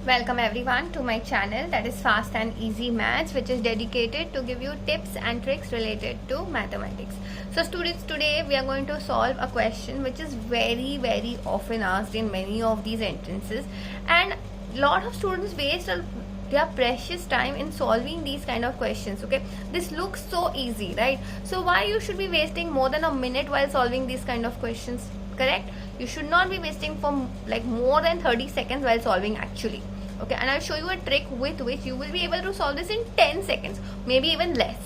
Welcome everyone to my channel, that is Fast and Easy Maths, which is dedicated to give you tips and tricks related to mathematics. So students, today we are going to solve a question which is very often asked in many of these entrances, and lot of students waste their precious time in solving these kind of questions. Okay, this looks so easy, right? So why you should be wasting more than a minute while solving these kind of questions? Correct? You should not be wasting for like more than 30 seconds while solving actually. Okay, and I'll show you a trick with which you will be able to solve this in 10 seconds, maybe even less.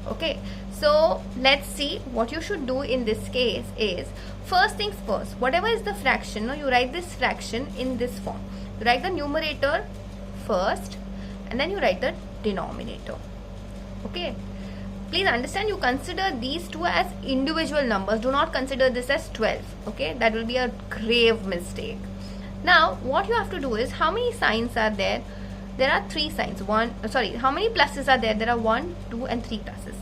Okay, so let's see. What you should do in this case is, first things first, whatever is the fraction, you write this fraction in this form. You write the numerator first and then you write the denominator. Okay, please understand, you consider these two as individual numbers. Do not consider this as 12. Okay, that will be a grave mistake. Now what you have to do is, how many signs are there? There are 3 signs. How many pluses are there? There are 1, 2 and 3 pluses.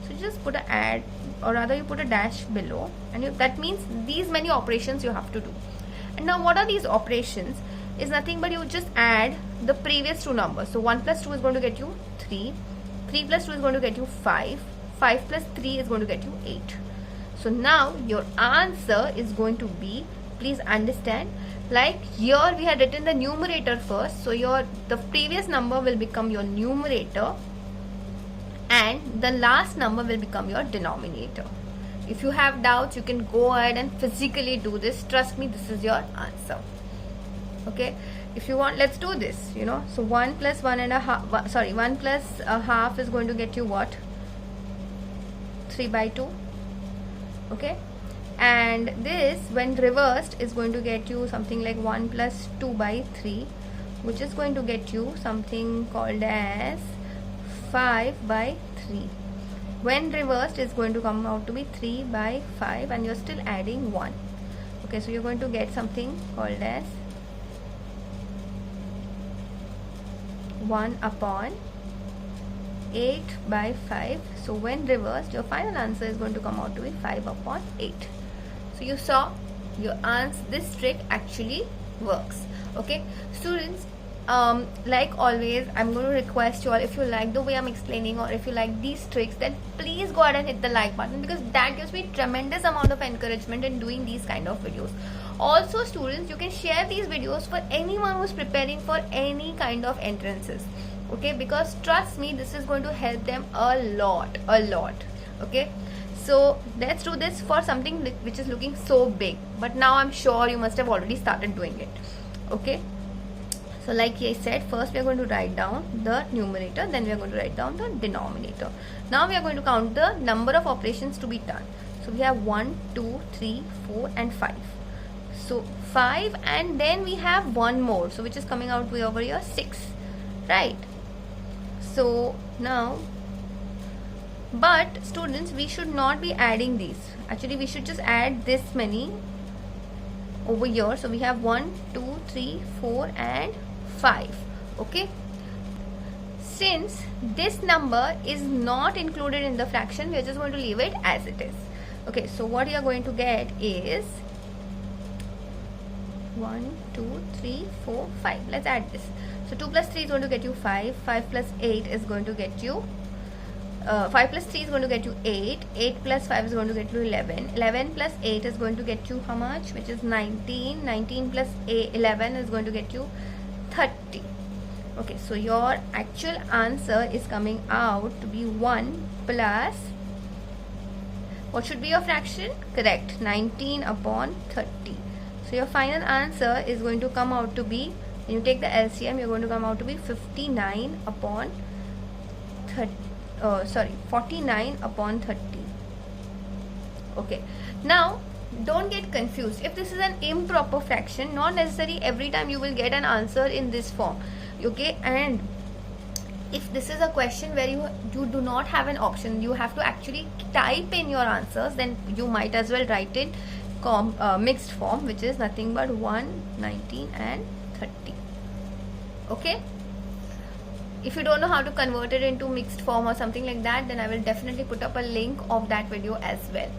So you just put a add, or rather you put a dash below, and that means these many operations you have to do. And now what are these operations? Is nothing but you just add the previous 2 numbers. So 1 plus 2 is going to get you 3, 3 plus 2 is going to get you 5, 5 plus 3 is going to get you 8. So now your answer is going to be, please understand, like here we had written the numerator first, so the previous number will become your numerator and the last number will become your denominator. If you have doubts, you can go ahead and physically do this. Trust me, this is your answer. Okay, if you want, let's do this. So 1 plus 1 and a half, 1 plus a half is going to get you what? 3 by 2. Okay, and this, when reversed, is going to get you something like 1 plus 2 by 3, which is going to get you something called as 5 by 3. When reversed, is going to come out to be 3 by 5, and you're still adding 1. Okay, so you're going to get something called as 1 upon 8 by 5. So when reversed, your final answer is going to come out to be 5 upon 8. So you saw, your answer, this trick actually works. Okay, students, like always, I'm going to request you all, if you like the way I'm explaining, or if you like these tricks, then please go ahead and hit the like button, because that gives me tremendous amount of encouragement in doing these kind of videos. Also students, you can share these videos for anyone who's preparing for any kind of entrances. Okay, because trust me, this is going to help them a lot. Okay, so let's do this for something which is looking so big, but now I'm sure you must have already started doing it. Okay, so like I said, first we are going to write down the numerator, then we are going to write down the denominator. Now we are going to count the number of operations to be done. So we have 1, 2, 3, 4 and 5. So 5, and then we have one more, so which is coming out to be over here 6, right? So now, but students, we should not be adding these. Actually, we should just add this many over here. So we have 1, 2, 3, 4 and 5. Okay, since this number is not included in the fraction, we are just going to leave it as it is. Okay, so what you are going to get is 1, 2, 3, 4, 5. Let's add this. So 2 plus 3 is going to get you 5. 5 plus 8 is going to get you 5 plus 3 is going to get you 8. 8 plus 5 is going to get you 11. 11 plus 8 is going to get you how much? Which is 19. 19 plus 11 is going to get you 30. Okay, so your actual answer is coming out to be 1 plus, what should be your fraction? Correct, 19 upon 30. So your final answer is going to come out to be, when you take the LCM, you're going to come out to be 49 upon 49 upon 30. Okay, now don't get confused. If this is an improper fraction, not necessarily every time you will get an answer in this form. Okay, and if this is a question where you do not have an option, you have to actually type in your answers, then you might as well write it mixed form, which is nothing but 1, 19 and 30. Okay, if you don't know how to convert it into mixed form or something like that, then I will definitely put up a link of that video as well.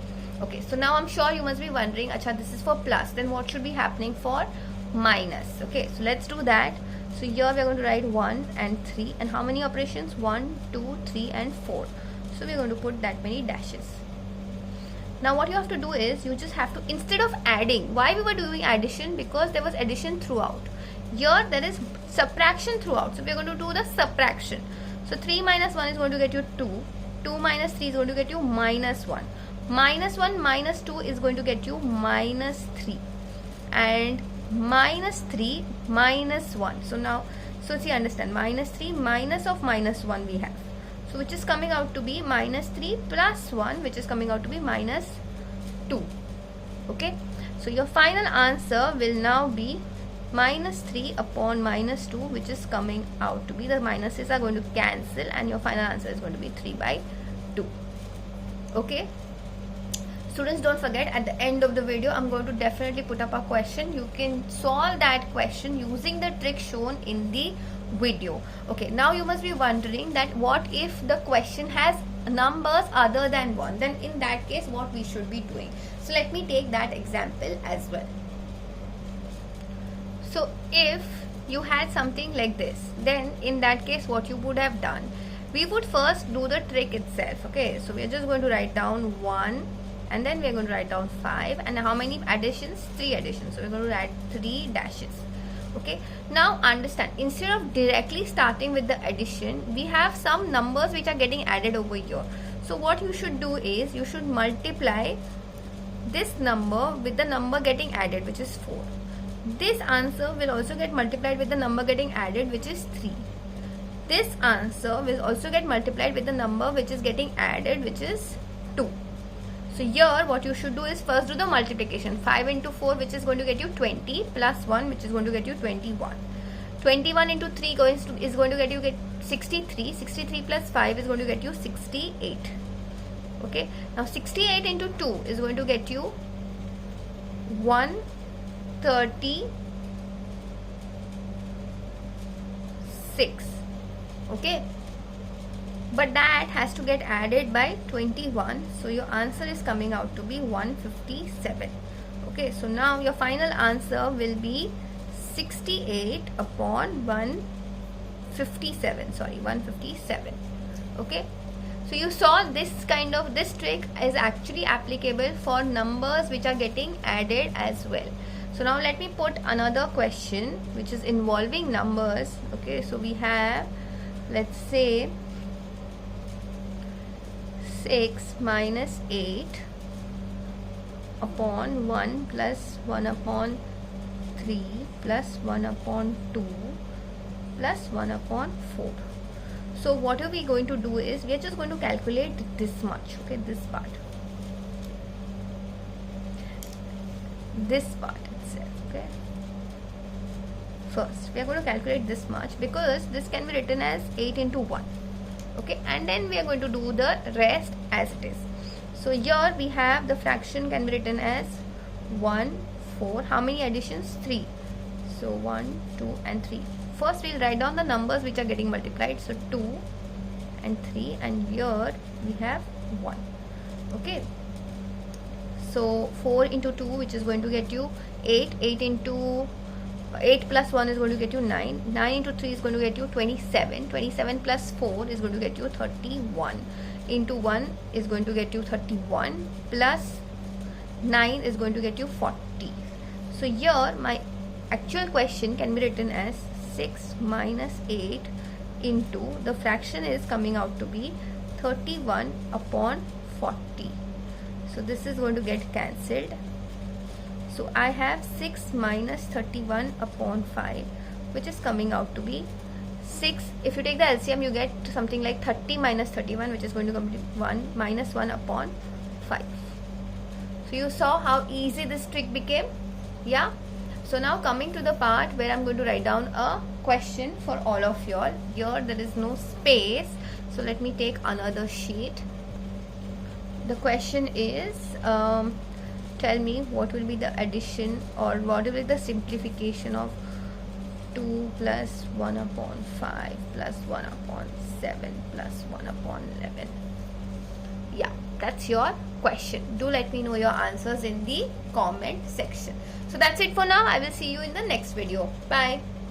Okay, so now I'm sure you must be wondering, acha, this is for plus, then what should be happening for minus? Okay, so let's do that. So here we are going to write 1 and 3, and how many operations? 1, 2, 3 and 4. So we are going to put that many dashes. Now what you have to do is, you just have to, instead of adding, why we were doing addition? Because there was addition throughout. Here there is subtraction throughout, so we are going to do the subtraction. So 3 minus 1 is going to get you 2. 2 minus 3 is going to get you minus 1. Minus 1 minus 2 is going to get you minus 3. And minus 3 minus 1. So now, so see, understand, minus 3 minus of minus 1 we have. So which is coming out to be minus 3 plus 1, which is coming out to be minus 2. Okay. So your final answer will now be minus 3 upon minus 2, which is coming out to be, the minuses are going to cancel, and your final answer is going to be 3 by 2. Okay. Students, don't forget, at the end of the video I'm going to definitely put up a question. You can solve that question using the trick shown in the video. Okay, now you must be wondering that what if the question has numbers other than 1, then in that case what we should be doing. So let me take that example as well. So if you had something like this, then in that case what you would have done, we would first do the trick itself. Okay, so we are just going to write down 1, and then we are going to write down 5, and how many additions? 3 additions. So we are going to write 3 dashes. Okay, now understand, instead of directly starting with the addition, we have some numbers which are getting added over here. So what you should do is, you should multiply this number with the number getting added, which is 4. This answer will also get multiplied with the number getting added, which is 3. This answer will also get multiplied with the number which is getting added, which is 2. So here what you should do is first do the multiplication. 5 into 4, which is going to get you 20, plus 1, which is going to get you 21. 21 into 3 is going to get you 63. 63 plus 5 is going to get you 68. Okay. Now 68 into 2 is going to get you 136. Okay. But that has to get added by 21. So your answer is coming out to be 157. Okay. So now your final answer will be 68 upon 157. Sorry, 157. Okay. So you saw this trick is actually applicable for numbers which are getting added as well. So now let me put another question which is involving numbers. Okay. So we have, let's say, 6 minus 8 upon 1 plus 1 upon 3 plus 1 upon 2 plus 1 upon 4. So what are we going to do is, we are just going to calculate this much. Okay, this part itself. Okay, first we are going to calculate this much, because this can be written as 8 into 1. Okay, and then we are going to do the rest as it is. So here we have the fraction can be written as 1, 4. How many additions? 3. So 1, 2 and 3. First we'll write down the numbers which are getting multiplied. So 2 and 3, and here we have 1. Okay. So 4 into 2, which is going to get you 8. 8 plus 1 is going to get you 9. 9 into 3 is going to get you 27. 27 plus 4 is going to get you 31. Into 1 is going to get you 31. Plus 9 is going to get you 40. So here my actual question can be written as 6 minus 8 into, the fraction is coming out to be 31 upon 40. So this is going to get cancelled. So I have 6 minus 31 upon 5, which is coming out to be 6. If you take the LCM, you get something like 30 minus 31, which is going to come to 1 minus 1 upon 5. So you saw how easy this trick became. Yeah. So now coming to the part where I'm going to write down a question for all of y'all. Here there is no space. So let me take another sheet. The question is, tell me what will be the addition, or what will be the simplification of 2 plus 1 upon 5 plus 1 upon 7 plus 1 upon 11. Yeah, that's your question. Do let me know your answers in the comment section. So that's it for now. I will see you in the next video. Bye.